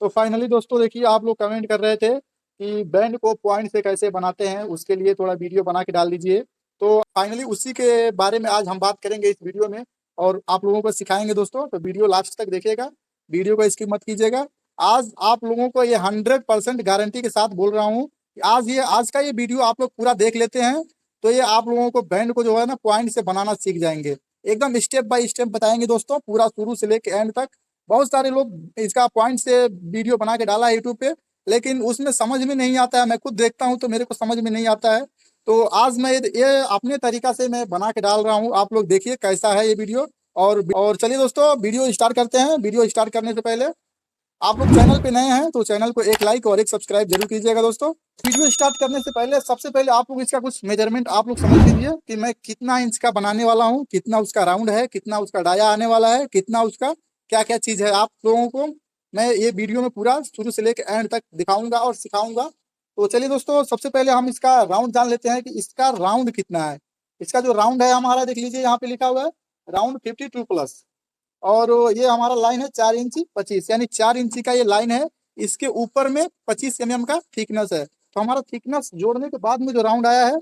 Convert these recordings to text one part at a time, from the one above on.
तो फाइनली दोस्तों देखिए, आप लोग कमेंट कर रहे थे कि बैंड को पॉइंट से कैसे बनाते हैं, उसके लिए थोड़ा वीडियो बना के डाल दीजिए। तो फाइनली उसी के बारे में आज हम बात करेंगे इस वीडियो में, और आप लोगों को सिखाएंगे दोस्तों। तो वीडियो लास्ट तक देखिएगा, वीडियो को स्किप मत कीजिएगा। आज आप लोगों को ये 100% गारंटी के साथ बोल रहा हूँ कि आज का ये वीडियो आप लोग पूरा देख लेते हैं तो ये आप लोगों को बैंड को जो है ना पॉइंट से बनाना सीख जाएंगे। एकदम स्टेप बाय स्टेप बताएंगे दोस्तों, पूरा शुरू से लेकर एंड तक। बहुत सारे लोग इसका पॉइंट से वीडियो बना के डाला है यूट्यूब पे, लेकिन उसमें समझ में नहीं आता है। मैं खुद देखता हूँ तो मेरे को समझ में नहीं आता है। तो आज मैं ये अपने तरीका से मैं बना के डाल रहा हूँ, आप लोग देखिए कैसा है ये वीडियो। और चलिए दोस्तों, वीडियो स्टार्ट करते हैं। वीडियो स्टार्ट करने से पहले आप लोग चैनल पे नए हैं तो चैनल को एक लाइक और एक सब्सक्राइब जरूर कीजिएगा दोस्तों। वीडियो स्टार्ट करने से पहले सबसे पहले आप लोग इसका कुछ मेजरमेंट आप लोग समझ लीजिए कि मैं कितना इंच का बनाने वाला हूँ, कितना उसका राउंड है, कितना उसका डाया आने वाला है, कितना उसका क्या क्या चीज है। आप लोगों को मैं ये वीडियो में पूरा शुरू से लेकर एंड तक दिखाऊंगा और सिखाऊंगा। तो चलिए दोस्तों, सबसे पहले हम इसका राउंड जान लेते हैं कि इसका राउंड कितना है। इसका जो राउंड है हमारा, देख लीजिए यहाँ पे लिखा हुआ है राउंड 52+। और ये हमारा लाइन है 4 इंची 25, यानी 4 इंची का ये लाइन है। इसके ऊपर में 25 mm का थिकनेस है। तो हमारा थिकनेस जोड़ने के बाद में जो राउंड आया है,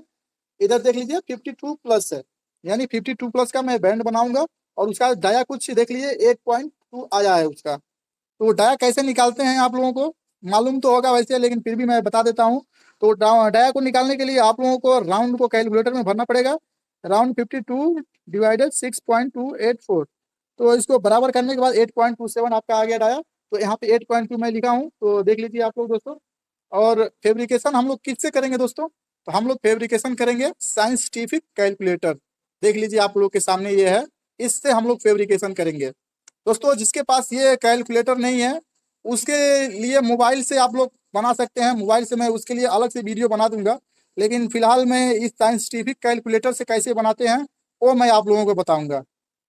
इधर देख लीजिए 52+ है, यानी 52+ का मैं बैंड बनाऊंगा। और उसका डाया कुछ देख लीजिए 8.2 आया है उसका। तो डाया कैसे निकालते हैं आप लोगों को मालूम तो होगा वैसे, लेकिन फिर भी मैं बता देता हूँ। तो डाया को निकालने के लिए आप लोगों को राउंड को कैलकुलेटर में भरना पड़ेगा। राउंड 52 / 6.284। तो इसको बराबर करने के बाद 8.27 आपका आ गया डाया। तो यहाँ पे 8.2 मैं लिखा हूँ, तो देख लीजिए आप लोग दोस्तों। और फेब्रिकेशन हम लोग किससे करेंगे दोस्तों? तो हम लोग फेब्रिकेशन करेंगे साइंटिफिक कैलकुलेटर। देख लीजिए आप लोग के सामने ये है, इससे हम लोग फेब्रिकेशन करेंगे दोस्तों। जिसके पास ये कैलकुलेटर नहीं है उसके लिए मोबाइल से आप लोग बना सकते हैं। मोबाइल से मैं उसके लिए अलग से वीडियो बना दूंगा, लेकिन फिलहाल मैं इस साइंटिफिक कैलकुलेटर से कैसे बनाते हैं वो मैं आप लोगों को बताऊंगा।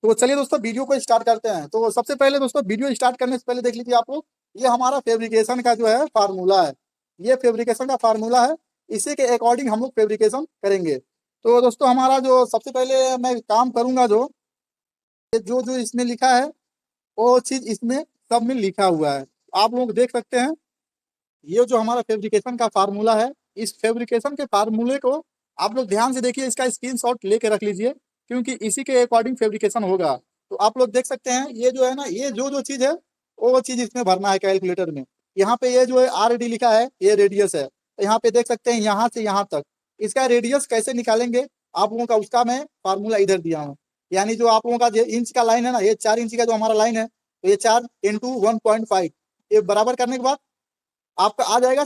तो चलिए दोस्तों, वीडियो को स्टार्ट करते हैं। तो सबसे पहले दोस्तों, वीडियो स्टार्ट करने से पहले देख लीजिए आप लोग, ये हमारा फेब्रिकेशन का जो है फार्मूला है। ये फेब्रिकेशन का फार्मूला है, इसी के अकॉर्डिंग हम लोग फेब्रिकेशन करेंगे। तो दोस्तों, हमारा जो सबसे पहले मैं काम करूंगा, जो जो जो इसमें लिखा है वो चीज इसमें सब में लिखा हुआ है, आप लोग देख सकते हैं। ये जो हमारा फेब्रिकेशन का फार्मूला है, इस फेब्रिकेशन के फार्मूले को आप लोग ध्यान से देखिए, इसका स्क्रीनशॉट लेके रख लीजिए, क्योंकि इसी के अकॉर्डिंग फेब्रिकेशन होगा। तो आप लोग देख सकते हैं, ये जो है ना, ये जो जो चीज है वो चीज इसमें भरना है कैलकुलेटर में। यहाँ पे ये जो है RD लिखा है, ये रेडियस है। तो यहाँ पे देख सकते हैं यहाँ से यहाँ तक इसका रेडियस कैसे निकालेंगे आप लोगों का, उसका मैं फार्मूला इधर दिया हूँ। यानी जो आप लोगों का जो इंच का लाइन है ना, ये 4 इंची का जो हमारा लाइन है, तो ये 4 × 1.5, ये बराबर करने के बाद आपका आ जाएगा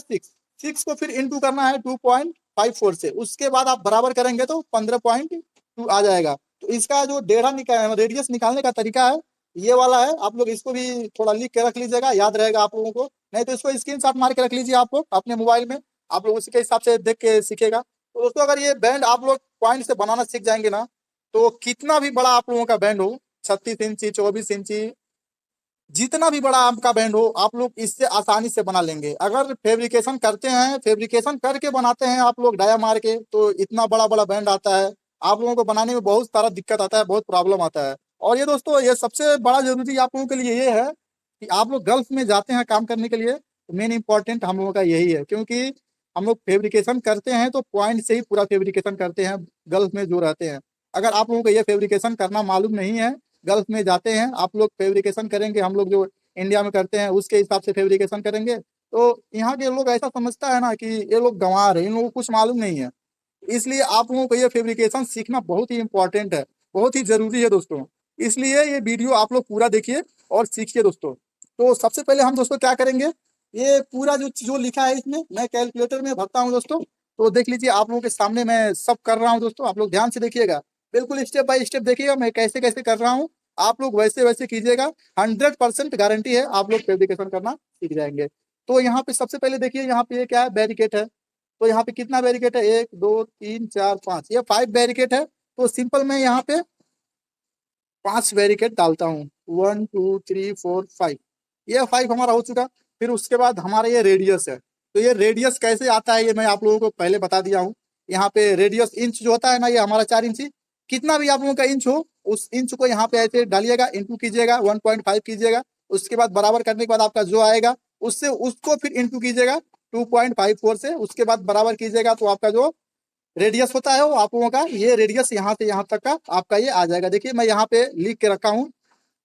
6 को फिर इंटू करना है 2.54 से। उसके बाद आप बराबर करेंगे तो 15.2 आ जाएगा। तो इसका जो रेडियस निकालने का तरीका है ये वाला है। आप लोग इसको भी थोड़ा लिख के रख लीजिएगा, याद रहेगा आप लोगों को। नहीं तो इसको स्क्रीनशॉट मार के रख लीजिए आप लोग अपने मोबाइल में, आप लोग उसी के हिसाब से देख के सीखेगा। तो दोस्तों, अगर ये बैंड आप लोग पॉइंट से बनाना सीख जाएंगे ना, तो कितना भी बड़ा आप लोगों का बैंड हो, 36 इंची 24 इंची, जितना भी बड़ा आपका बैंड हो, आप लोग इससे आसानी से बना लेंगे। अगर फेब्रिकेशन करते हैं, फेब्रिकेशन करके बनाते हैं आप लोग डाया मार के, तो इतना बड़ा बड़ा बैंड आता है, आप लोगों को बनाने में बहुत सारा दिक्कत आता है, बहुत प्रॉब्लम आता है। और ये दोस्तों, ये सबसे बड़ा जरूरी आप लोगों के लिए ये है कि आप लोग गल्फ में जाते हैं काम करने के लिए, मेन इंपॉर्टेंट हम लोगों का यही है। क्योंकि हम लोग फेब्रिकेशन करते हैं तो पॉइंट से ही पूरा फेब्रिकेशन करते हैं गल्फ में जो रहते हैं। अगर आप लोगों को ये फेब्रिकेशन करना मालूम नहीं है, गल्फ में जाते हैं आप लोग फेब्रिकेशन करेंगे, हम लोग जो इंडिया में करते हैं उसके हिसाब से फेब्रिकेशन करेंगे, तो यहाँ के लोग ऐसा समझता है ना कि ये लोग गंवार है, इन लोगों को कुछ मालूम नहीं है। इसलिए आप लोगों को ये फेब्रिकेशन सीखना बहुत ही इंपॉर्टेंट है, बहुत ही जरूरी है दोस्तों। इसलिए ये वीडियो आप लोग पूरा देखिए और सीखिए दोस्तों। तो सबसे पहले हम दोस्तों क्या करेंगे, ये पूरा जो जो लिखा है इसमें मैं कैलकुलेटर में भरता हूँ दोस्तों। तो देख लीजिए आप लोगों के सामने मैं सब कर रहा हूँ दोस्तों, आप लोग ध्यान से देखिएगा, बिल्कुल स्टेप बाय स्टेप देखिएगा मैं कैसे कैसे कर रहा हूँ। आप लोग वैसे वैसे कीजिएगा, 100% गारंटी है आप लोग फेब्रिकेशन करना सीख जाएंगे। तो यहाँ पे सबसे पहले देखिए, यहाँ पे ये क्या है, बैरिकेड है। तो यहाँ पे कितना बैरिकेड है, 1 2 3 4 5, ये 5 बैरिकेड है। तो सिंपल मैं यहाँ पे 5 बैरिकेड डालता हूँ, 1 2 3 4 5। ये 5 हमारा हो चुका। फिर उसके बाद हमारा ये रेडियस है। तो ये रेडियस कैसे आता है ये मैं आप लोगों को पहले बता दिया हूँ। यहाँ पे रेडियस इंच जो होता है ना, ये हमारा 4 इंची, कितना भी आप लोगों का इंच हो उस इंच को यहाँ पे ऐसे डालिएगा, इंटू कीजिएगा, 1.5 कीजिएगा। उसके बाद बराबर करने के बाद आपका जो आएगा उससे उसको फिर इंटू कीजिएगा 2.54 से, उसके बाद बराबर कीजिएगा तो आपका जो रेडियस होता है वो आप लोगों का ये रेडियस यहाँ से यहाँ तक का आपका ये आ जाएगा। देखिए मैं यहाँ पे लिख के रखा हूँ,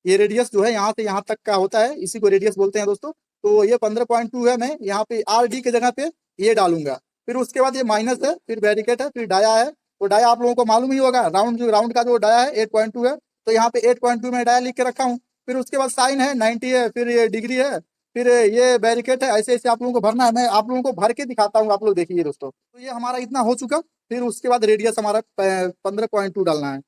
ये रेडियस जो है यहाँ से यहाँ तक का होता है, इसी को रेडियस बोलते हैं दोस्तों। तो ये 15.2 है, मैं यहाँ पे आर डी की जगह पे ये डालूंगा। फिर उसके बाद ये माइनस है, फिर बैरिकेड है, फिर डाया है। तो डाया आप लोगों को मालूम ही होगा, राउंड का जो डाया है 8.2 है, तो यहाँ पे 8.2 में डाया लिख के रखा हूँ। फिर उसके बाद साइन है 90 है, फिर ये डिग्री है, फिर ये बैरिकेड है। ऐसे ऐसे आप लोगों को भरना है, मैं आप लोगों को भर के दिखाता हूँ, आप लोग देखिए दोस्तों। तो ये हमारा इतना हो चुका। फिर उसके बाद रेडियस हमारा 15.2 डालना है,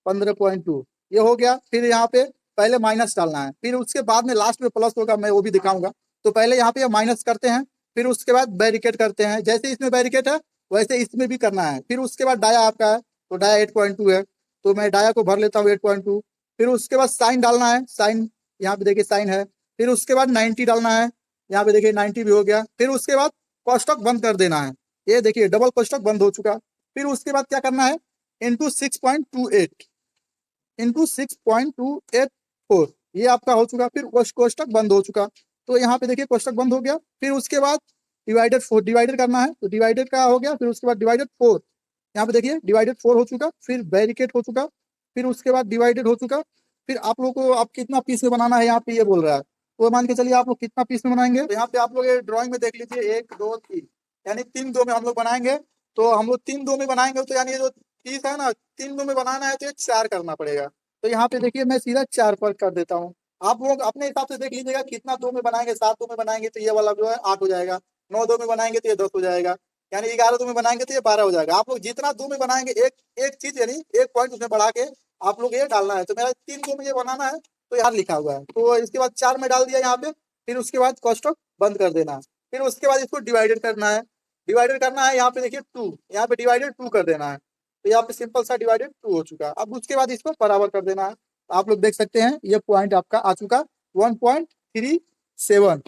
15.2 ये हो गया। फिर यहाँ पे पहले माइनस डालना है, फिर उसके बाद में लास्ट में प्लस होगा, मैं वो भी दिखाऊंगा। तो पहले यहाँ पे माइनस करते हैं, फिर उसके बाद बैरिकेड करते हैं, जैसे इसमें बैरिकेड है वैसे इसमें भी करना है। फिर उसके बाद डाया आपका है, तो डाया 8.2 है, तो मैं डाया को भर लेता हूँ 8.2। फिर उसके बाद साइन डालना है, साइन यहाँ पे देखिए साइन है। फिर उसके बाद 90 डालना है, यहाँ पे देखिए 90 भी हो गया। फिर उसके बाद कोष्टक बंद कर देना है, ये देखिए डबल कोष्टक बंद हो चुका। फिर उसके बाद क्या करना है, इंटू 6.28 इंटू 6.284 ये आपका हो चुका। फिर कोष्टक बंद हो चुका, तो यहाँ पे देखिए कोष्टक बंद हो गया। फिर उसके बाद डिवाइडेड 4 डिवाइडेड करना है, तो डिवाइडेड का हो गया। फिर उसके बाद डिवाइडेड 4, यहाँ पे देखिए डिवाइडेड 4 हो चुका। फिर बैरिकेड हो चुका, फिर उसके बाद डिवाइडेड हो चुका। फिर आप लोग को आप कितना पीस में बनाना है यहाँ पे ये बोल रहा है, तो मान के चलिए आप लोग कितना पीस में बनाएंगे। तो यहाँ पे आप लोग ये ड्राइंग में देख लीजिए 1 2 3, यानी 3 2 में हम लोग बनाएंगे। तो हम लोग 3 2 में बनाएंगे, तो यानी ये जो 30 है ना, 3 2 में बनाना है तो ये 4 करना पड़ेगा। तो यहाँ पे देखिए मैं सीधा 4 पर कर देता हूँ। आप लोग अपने हिसाब से देख लीजिएगा कितना 2 में बनाएंगे। 7 2 में बनाएंगे तो ये वाला जो है 8 हो जाएगा, 9 2 में बनाएंगे तो ये 10 हो जाएगा, यानी 11 2 में बनाएंगे तो ये 12 हो जाएगा। आप लोग जितना 2 में बनाएंगे एक एक चीज यानी एक पॉइंट उसमें बढ़ा के आप लोग ये डालना है। तो मेरा 3 2 में ये बनाना है, तो यहाँ लिखा हुआ है। तो इसके बाद 4 में डाल दिया यहाँ पे। फिर उसके बाद कोष्टक बंद कर देना है। फिर उसके बाद इसको डिवाइडेड करना है, डिवाइडेड करना है यहाँ पे देखिए 2, यहाँ पे डिवाइडेड 2 कर देना है। तो यहाँ पे सिंपल सा डिवाइडेड 2 हो चुका। अब उसके बाद इसको बराबर कर देना है। आप लोग देख सकते हैं ये पॉइंट आपका आ चुका 1.37।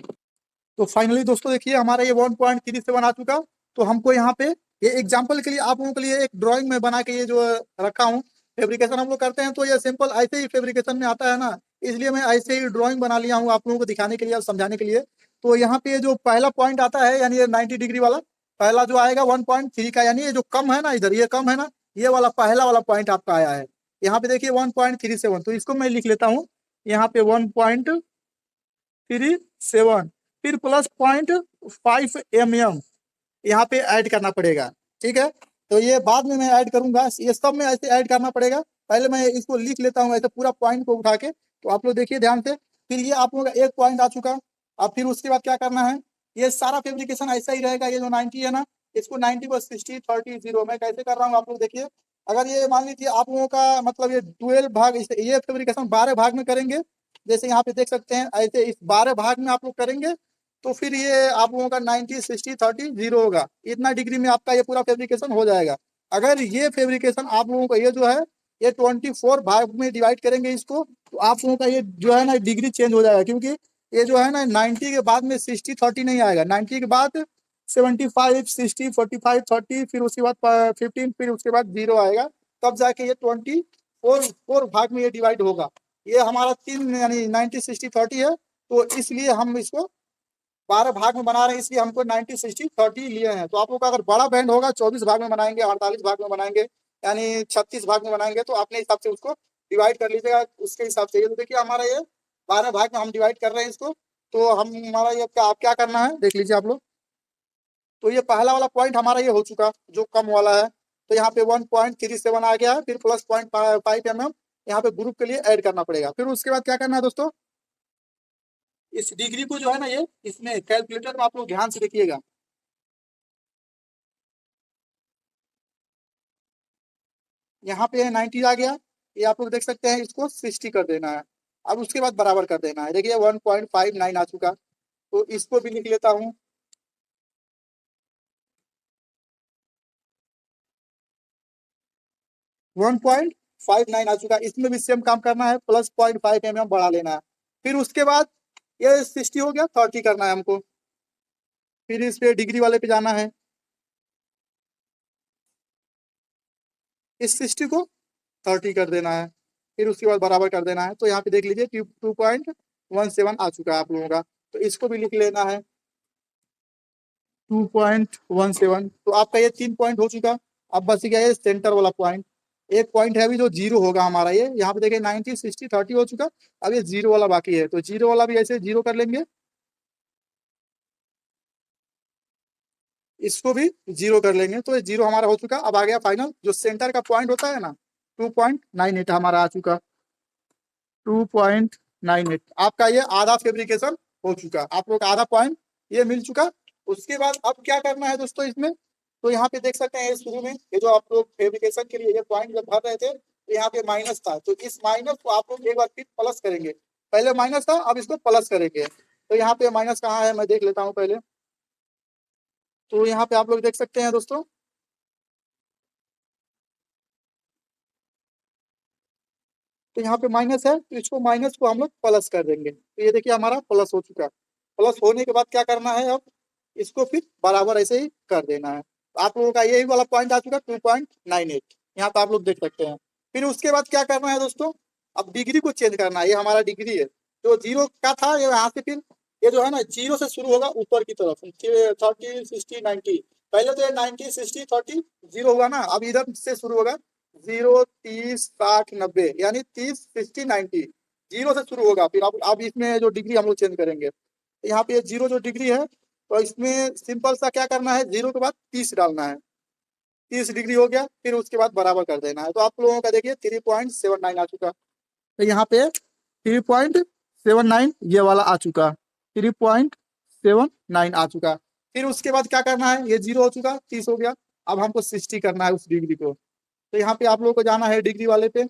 तो फाइनली दोस्तों देखिए हमारा ये 1.37 आ चुका। तो हमको यहाँ पे ये एग्जांपल के लिए आप लोगों के लिए एक ड्राइंग में बना के ये जो रखा हूँ, फेब्रिकेशन हम लोग करते हैं तो ये सिंपल ऐसे ही फेब्रिकेशन में आता है ना, इसलिए मैं ऐसे ही ड्राइंग बना लिया हूँ आप लोगों को दिखाने के लिए और समझाने के लिए। तो यहाँ पे जो पहला पॉइंट आता है यानी ये 90 डिग्री वाला पहला जो आएगा 1.3 का, यानी ये जो कम है ना, इधर ये कम है ना, ये वाला पहला वाला पॉइंट आपका आया है। यहाँ पे देखिए 1.37, तो इसको मैं लिख लेता हूँ यहाँ पे 1.37, फिर प्लस 0.5 mm यहाँ पे ऐड करना पड़ेगा। ठीक है, तो ये बाद में मैं ऐड करूंगा, ये सब में ऐसे ऐड करना पड़ेगा। पहले मैं इसको लिख लेता हूँ ऐसे पूरा पॉइंट को उठा के, तो आप लोग देखिए ध्यान से। फिर ये आप लोगों का एक पॉइंट आ चुका। अब फिर उसके बाद क्या करना है, ये सारा फेब्रिकेशन ऐसा ही रहेगा। ये जो 90 है ना, इसको 90 को 60 30 0 मैं कैसे कर रहा हूँ आप लोग देखिए। अगर ये मान लीजिए आप लोगों का मतलब ये 12 भाग, ये फेब्रिकेशन 12 भाग में करेंगे, जैसे यहाँ पे देख सकते हैं, ऐसे इस 12 भाग में आप लोग करेंगे, तो फिर ये आप लोगों का 90 60 30 0 होगा। इतना डिग्री में आपका ये पूरा फेब्रिकेशन हो जाएगा। अगर ये फेब्रिकेशन आप लोगों का ये जो है ये 24 भाग में डिवाइड करेंगे इसको, तो आप लोगों का ये जो है ना डिग्री चेंज हो जाएगा, क्योंकि ये जो है ना 90 के बाद में 60 30 नहीं आएगा, 90 के बाद 75 60 45 30, फिर उसके बाद 15, फिर उसके बाद 0 आएगा, तब जाके ये 24 भाग में ये डिवाइड होगा। ये हमारा 3 यानी 90 60 30 है, तो इसलिए हम इसको 12 भाग में बना रहे हैं, इसलिए हमको 90 60 30 लिए हैं। तो आप लोग का अगर बड़ा बैंड होगा 24 भाग में बनाएंगे, 48 भाग में बनाएंगे, यानी 36 भाग में बनाएंगे, तो अपने हिसाब से उसको डिवाइड कर लीजिएगा उसके हिसाब से। ये तो देखिए हमारा ये 12 भाग में हम डिवाइड कर रहे हैं इसको। तो हम हमारा ये क्या करना है देख लीजिए आप लोग। तो ये पहला वाला पॉइंट हमारा ये हो चुका जो कम वाला है, तो यहाँ पे 1.37 आ गया है। फिर प्लस 0.5 mm यहाँ पे ग्रुप के लिए ऐड करना पड़ेगा। फिर उसके बाद क्या करना है दोस्तों, इस डिग्री को जो है ना ये इसमें कैलकुलेटर में आप लोग ध्यान से देखिएगा, यहाँ पे 90 आ गया, ये आप लोग देख सकते हैं, इसको 60 कर देना है। अब उसके बाद बराबर कर देना है। देखिए 1.59 आ चुका, तो इसको भी लिख लेता हूँ। 1.59 आ चुका, इसमें भी सेम काम करना है, प्लस 0.5 mm बढ़ा लेना है। फिर उसके बाद ये 60 हो गया, 30 करना है हमको। फिर इस पे डिग्री वाले पे जाना है, इस 60 को 30 कर देना है, फिर उसके बाद बराबर कर देना है। तो यहाँ पे देख लीजिए 2.17 आ चुका है आप लोगों का। तो इसको भी लिख लेना है 2.17। तो आपका ये 3 पॉइंट हो चुका। अब बच गया ये सेंटर वाला पॉइंट। एक पॉइंट है अभी जो जीरो होगा हमारा, ये यहाँ पे देखिए 90, 60, 30 हो चुका। अब ये जीरो वाला बाकी है, तो जीरो वाला भी ऐसे जीरो कर लेंगे, इसको भी जीरो कर लेंगे। तो ये जीरो हमारा हो चुका। अब आ गया फाइनल जो सेंटर का पॉइंट होता है ना, 2.98 हमारा आ चुका। 2.98 आपका ये आधा फेब्रिकेशन हो चुका। आप लोग आधा पॉइंट ये मिल चुका। उसके बाद अब क्या करना है दोस्तों इसमें, तो यहाँ पे देख सकते हैं ये शुरू में ये जो आप लोग फेब्रिकेशन के लिए ये पॉइंट जब भर रहे थे तो यहाँ पे माइनस था, तो इस माइनस को आप लोग एक बार फिर प्लस करेंगे। पहले माइनस था, अब इसको प्लस करेंगे। तो यहाँ पे माइनस कहाँ है मैं देख लेता हूँ पहले। तो यहाँ पे आप लोग देख सकते हैं दोस्तों, तो यहाँ पे माइनस है, तो इसको माइनस को हम लोग प्लस कर देंगे। तो ये देखिए हमारा प्लस हो चुका। प्लस होने के बाद क्या करना है, अब इसको फिर बराबर ऐसे ही कर देना है। तो आप लोगों का यही वाला पॉइंट आ चुका 2.98, यहाँ पे आप लोग देख सकते हैं। फिर उसके बाद क्या करना है दोस्तों, अब डिग्री को चेंज करना है। ये हमारा डिग्री है, तो जीरो का था ये यहाँ से फिर ये जो है ना जीरो से शुरू होगा ऊपर की तरफ 30, 60, 90। पहले तो ये 90, 60, 30 जीरो हुआ ना, अब इधर से शुरू होगा 0, 30, 60, 90, यानी 30, 60, 90 जीरो से शुरू होगा। फिर अब इसमें जो डिग्री हम लोग चेंज करेंगे, तो यहाँ पे ये जीरो जो डिग्री है, तो इसमें सिंपल सा क्या करना है, जीरो के बाद 30 डालना है। 30 डिग्री हो गया, फिर उसके बाद बराबर कर देना है। तो आप लोगों का देखिए 3.79 आ चुका। तो यहाँ पे 3.79 ये वाला आ चुका, 3.79 आ चुका। फिर उसके बाद क्या करना है, ये जीरो हो चुका, 30 हो गया। अब हमको 60 करना है उस डिग्री को। तो यहाँ पे आप लोगों को जाना है डिग्री वाले पे,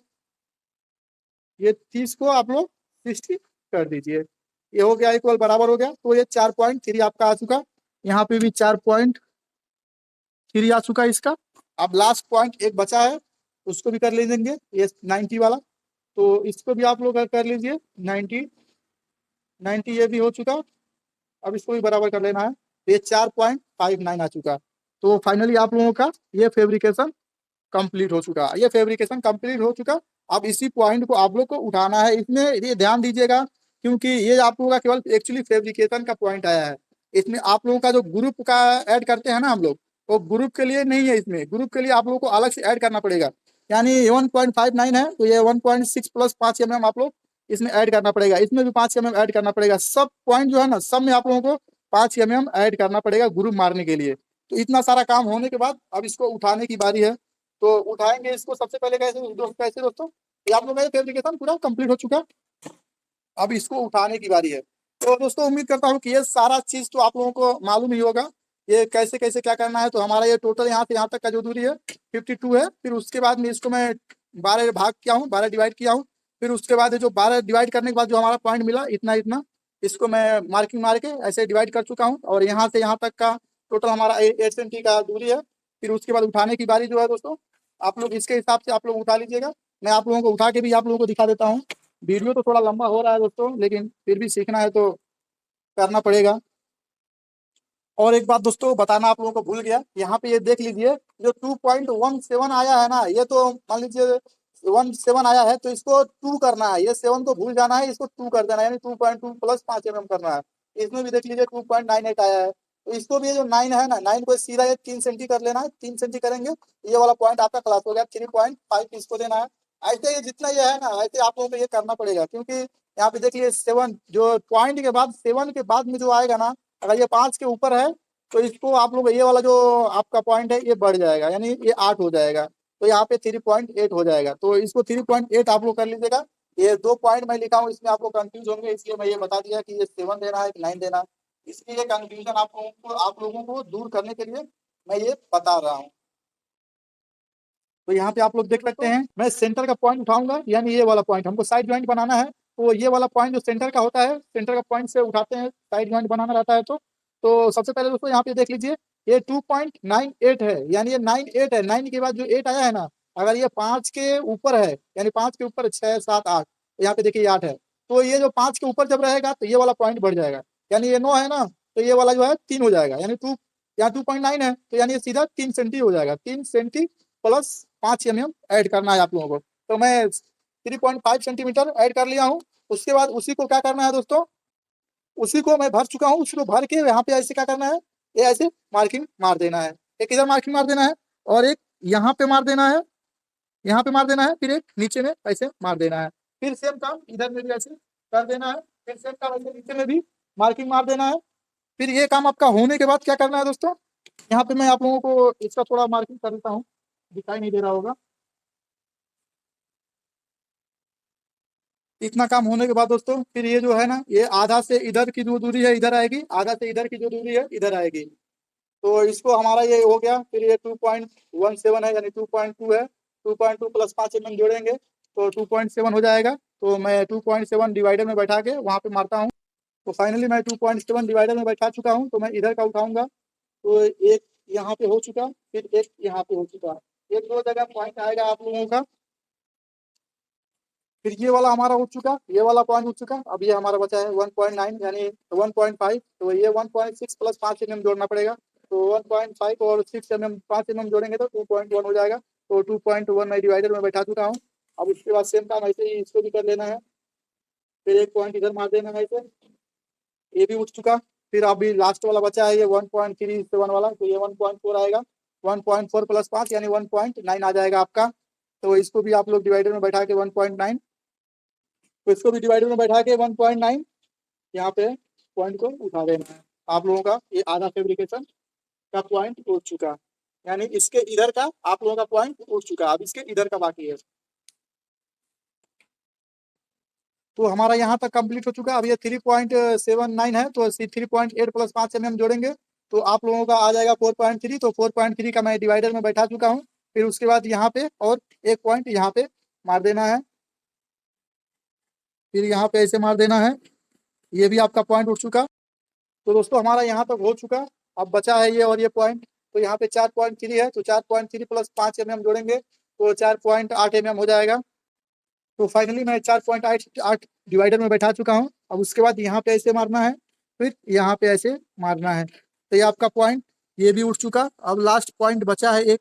ये 30 को आप लोग 60 कर दीजिए। ये हो गया इक्वल, बराबर हो गया। तो ये 4.3 आपका आ चुका। यहाँ पे भी 4.3 आ चुका इसका। अब लास्ट पॉइंट एक बचा है, उसको भी कर ले देंगे, ये 90 वाला। तो इसको भी आप लोग कर लीजिए 90। 90 ये भी हो चुका। अब इसको भी बराबर कर लेना है। तो ये 4.59 आ चुका। तो फाइनली आप लोगों का ये फेब्रिकेशन कंप्लीट हो चुका। ये फेब्रिकेशन कंप्लीट हो चुका। अब इसी पॉइंट को आप लोग को उठाना है। इसमें ये ध्यान दीजिएगा, क्योंकि ये आप लोगों का केवल एक्चुअली फेब्रिकेशन का पॉइंट आया है। इसमें आप लोगों का जो ग्रुप का ऐड करते हैं ना हम लोग, वो ग्रुप के लिए नहीं है। इसमें ग्रुप के लिए आप लोगों को अलग से ऐड करना पड़ेगा। यानी 1.59 है, तो ये 1.6 प्लस 5 आप लोग इसमें ऐड करना पड़ेगा। इसमें भी 5 ऐड करना पड़ेगा। सब पॉइंट जो है ना, सब में आप लोगों को 5 ऐड करना पड़ेगा ग्रुप मारने के लिए। तो इतना सारा काम होने के बाद अब इसको उठाने की बारी है। तो उठाएंगे इसको सबसे पहले कैसे दोस्तों, ये आप लोगों का फेब्रिकेशन पूरा कंप्लीट हो चुका। अब इसको उठाने की बारी है। तो दोस्तों उम्मीद करता हूँ कि ये सारा चीज तो आप लोगों को मालूम ही होगा, ये कैसे कैसे क्या करना है। तो हमारा ये टोटल यहाँ से यहाँ तक का जो दूरी है 52 है। फिर उसके बाद में इसको मैं 12 भाग किया हूँ, 12 डिवाइड किया हूँ। फिर उसके बाद जो 12 डिवाइड करने के बाद जो हमारा पॉइंट मिला इतना इतना, इसको मैं मार्किंग मार के ऐसे डिवाइड कर चुका हूँ। और यहाँ से यहाँ तक का टोटल हमारा 8 सेंटी का दूरी है। फिर उसके बाद उठाने की बारी जो है दोस्तों, आप लोग इसके हिसाब से आप लोग उठा लीजिएगा। मैं आप लोगों को उठा के भी आप लोगों को दिखा देता हूँ। वीडियो तो थोड़ा लंबा हो रहा है दोस्तों, लेकिन फिर भी सीखना है तो करना पड़ेगा। और एक बात दोस्तों बताना आप लोगों को भूल गया, यहाँ पे ये देख लीजिए जो 2.17 आया है ना, ये तो मान लीजिए 17 आया है, तो इसको 2 करना है। ये 7 को भूल जाना है, इसको 2 कर देना है, यानी 2.2 प्लस 5 करना है। इसमें भी देख लीजिए 2.98 आया है, तो इसको भी ये जो 9 है ना, 9 को सीधा ये 3 सेंटी कर लेना है। 3 सेंटी करेंगे, ये वाला पॉइंट आपका क्लास हो गया। 3.5 इसको देना है। ऐसे ये जितना ये है ना, ऐसे आप लोगों को ये करना पड़ेगा। क्योंकि यहाँ पे देखिए 7 जो पॉइंट के बाद 7 के बाद में जो आएगा ना, अगर ये 5 के ऊपर है तो इसको आप लोग ये वाला जो आपका पॉइंट है ये बढ़ जाएगा, यानी ये 8 हो जाएगा। तो यहाँ पे 3.8 हो जाएगा। तो इसको 3.8 आप लोग कर लीजिएगा। ये 2 पॉइंट मैं लिखा हूँ, इसमें आप लोग कंफ्यूज होंगे, इसलिए मैं ये बता दिया कि ये 7 देना है कि 9 देना है। इसलिए कंफ्यूजन आप लोगों को दूर करने के लिए मैं ये बता रहा हूँ। तो यहाँ पे आप लोग देख सकते हैं, मैं सेंटर का पॉइंट उठाऊंगा, यानी ये वाला पॉइंट हमको साइड जॉइंट बनाना है। तो ये वाला पॉइंट जो सेंटर का होता है, सेंटर का पॉइंट से उठाते हैं, साइड जॉइंट बनाना रहता है। तो सबसे पहले दोस्तों यहाँ पे देख लीजिए, ये 2.98 है, यानी ये 98 है। 9 के बाद जो 8 आया है ना, अगर ये 5 के ऊपर है, यानी 5 के ऊपर 6, 7, 8, यहाँ पे देखिए 8 है। तो ये जो 5 के ऊपर जब रहेगा तो ये वाला पॉइंट बढ़ जाएगा। यानी ये 9 है ना, तो ये वाला जो है 3 हो जाएगा, यानी 2, यहाँ 2.9 है, तो यानी ये सीधा 3 सेंटी हो जाएगा। 3 सेंटी प्लस 5 ऐड करना है आप लोगों को। तो मैं 3.5 सेंटीमीटर ऐड कर लिया हूँ। उसके बाद उसी को क्या करना है दोस्तों, उसी को मैं भर चुका हूँ। उसी को भर के यहाँ पे ऐसे क्या करना है, ये ऐसे मार्किंग मार देना है। एक इधर मार्किंग मार देना है और एक यहाँ पे मार देना है, यहाँ पे मार देना है, फिर एक नीचे में ऐसे मार देना है। फिर सेम काम इधर में भी ऐसे कर देना है, फिर सेम काम ऐसे नीचे में भी मार्किंग मार देना है। फिर ये काम आपका होने के बाद क्या करना है दोस्तों, यहाँ पे मैं आप लोगों को इसका थोड़ा मार्किंग कर देता हूँ, दिखाई नहीं दे रहा होगा। इतना काम होने के बाद दोस्तों फिर ये जो है ना, ये आधा से इधर की जो दूरी है इधर आएगी, आधा से इधर की जो दूरी है इधर आएगी। तो इसको हमारा ये हो गया। फिर ये 2.17 है, यानी 2.2 है। 2.2 प्लस 5 mm जोड़ेंगे तो 2.7 हो जाएगा। तो मैं 2.7 डिवाइडर में बैठा के वहाँ पे मारता हूँ। तो फाइनली मैं 2.7 डिवाइडर में बैठा चुका हूँ। तो मैं इधर का उठाऊंगा तो एक यहाँ पे हो चुका, फिर एक यहाँ पे हो चुका। एक दो जगह पॉइंट आएगा आप लोगों का। फिर ये वाला हमारा उठ चुका, ये वाला पॉइंट उठ चुका। अब ये हमारा बचा है 1.9 यानी 1.5। तो ये 1.6 प्लस 5 mm जोड़ना पड़ेगा। तो 1.5 और 6 mm 5 mm जोड़ेंगे तो 2.1 हो जाएगा। तो 2.1 मैं डिवाइडर में बैठा चुका हूँ। अब उसके बाद सेम काम ऐसे ही इसको भी कर लेना है। फिर एक पॉइंट इधर मार देना है ऐसे, ये भी उठ चुका। फिर अभी लास्ट वाला बचा है ये 1.37 वाला, तो ये 1.4 आएगा। 1.4 प्लस 5 यानी 1.9 आ जाएगा आपका। तो इसको भी आप लोग डिवाइडर में बैठा के 1.9, तो इसको भी डिवाइडर में बैठा के 1.9 यहाँ पे पॉइंट को उठा देना है। आप लोगों का ये आधा फेब्रिकेशन का पॉइंट उठ चुका, यानी इसके इधर का आप लोगों का पॉइंट उठ चुका। अब इसके इधर का बाकी है। तो हमारा यहाँ तक कंप्लीट हो चुका। अब ये 3.79 है, तो 3.8 प्लस 5 mm जोड़ेंगे तो आप लोगों का आ जाएगा 4.3। तो 4.3 का मैं डिवाइडर में बैठा चुका हूँ। फिर उसके बाद यहाँ पे और एक पॉइंट यहाँ पे मार देना है, फिर यहाँ पे ऐसे मार देना है। ये भी आपका पॉइंट उठ चुका। तो दोस्तों हमारा यहाँ तक हो चुका। अब बचा है ये और ये पॉइंट। तो यहाँ पे 4.3 है, तो 4.3 प्लस 5 mm जोड़ेंगे तो 4.8 mm हो जाएगा। तो फाइनली मैं 4.8 डिवाइडर में बैठा चुका हूँ। अब उसके बाद यहाँ पे ऐसे मारना है, फिर यहाँ पे ऐसे मारना है। तो ये आपका पॉइंट ये भी उठ चुका। अब लास्ट पॉइंट बचा है एक,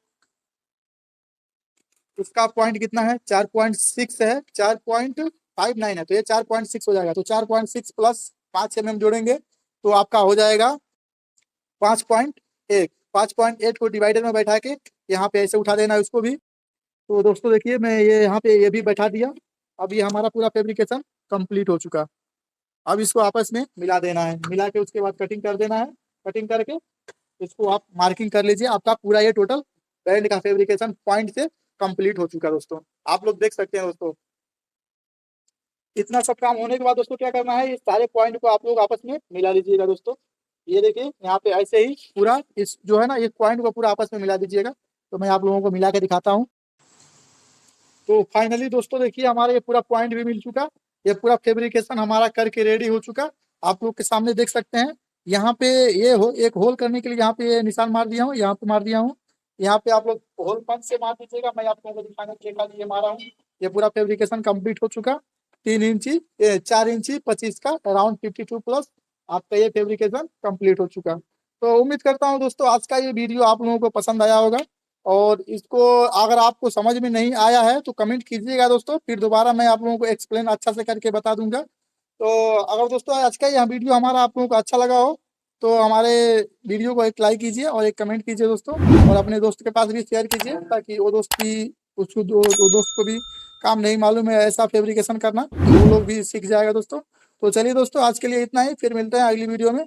उसका पॉइंट कितना है, 4.6 है, 4.59 है। तो ये 4.6 हो जाएगा। तो 4.6 प्लस 5 mm जोड़ेंगे तो आपका हो जाएगा 5.1। 5.8 को डिवाइडर में बैठा के यहाँ पे ऐसे उठा देना है उसको भी। तो दोस्तों देखिए मैं ये यहाँ पे ये भी बैठा दिया। अब ये हमारा पूरा फैब्रिकेशन कंप्लीट हो चुका। अब इसको आपस में मिला देना है, मिला के उसके बाद कटिंग कर देना है। कटिंग करके इसको आप मार्किंग कर लीजिए। आपका पूरा ये टोटल बैंड का फैब्रिकेशन पॉइंट से कंप्लीट हो चुका दोस्तों। आप लोग देख सकते हैं दोस्तों। इतना सब काम होने के बाद दोस्तों क्या करना है, इस सारे पॉइंट को आप लोग आपस में मिला लीजिएगा दोस्तों। ये देखिए यहाँ पे ऐसे ही पूरा इस जो है ना, इस पॉइंट को पूरा आपस में मिला दीजिएगा। तो मैं आप लोगों को मिला के दिखाता हूँ। तो फाइनली दोस्तों देखिए हमारा ये पूरा पॉइंट भी मिल चुका। ये पूरा फैब्रिकेशन हमारा करके रेडी हो चुका। आप लोग के सामने देख सकते हैं। यहाँ पे ये एक होल करने के लिए यहाँ पे निशान मार दिया हूँ, यहाँ पे मार दिया हूँ। यहाँ पे आप लोग होल पंच से मार दीजिएगा। मैं आप लोगों को दिखाने के लिए मारा हूँ। ये पूरा फैब्रिकेशन कंप्लीट हो चुका। 3 इंची 4 इंची 25 का अराउंड 52 प्लस आपका ये फैब्रिकेशन कंप्लीट हो चुका। तो उम्मीद करता हूँ दोस्तों आज का ये वीडियो आप लोगों को पसंद आया होगा। और इसको अगर आपको समझ में नहीं आया है तो कमेंट कीजिएगा दोस्तों, फिर दोबारा मैं आप लोगों को एक्सप्लेन अच्छा से करके बता दूंगा। तो अगर दोस्तों आज का यह वीडियो हमारा आप लोगों को अच्छा लगा हो तो हमारे वीडियो को एक लाइक कीजिए और एक कमेंट कीजिए दोस्तों। और अपने दोस्त के पास भी शेयर कीजिए ताकि वो दोस्त भी उसको वो दोस्त को भी काम नहीं मालूम है ऐसा फैब्रिकेशन करना, तो वो लोग भी सीख जाएगा दोस्तों। तो चलिए दोस्तों आज के लिए इतना ही, फिर मिलते हैं अगली वीडियो में।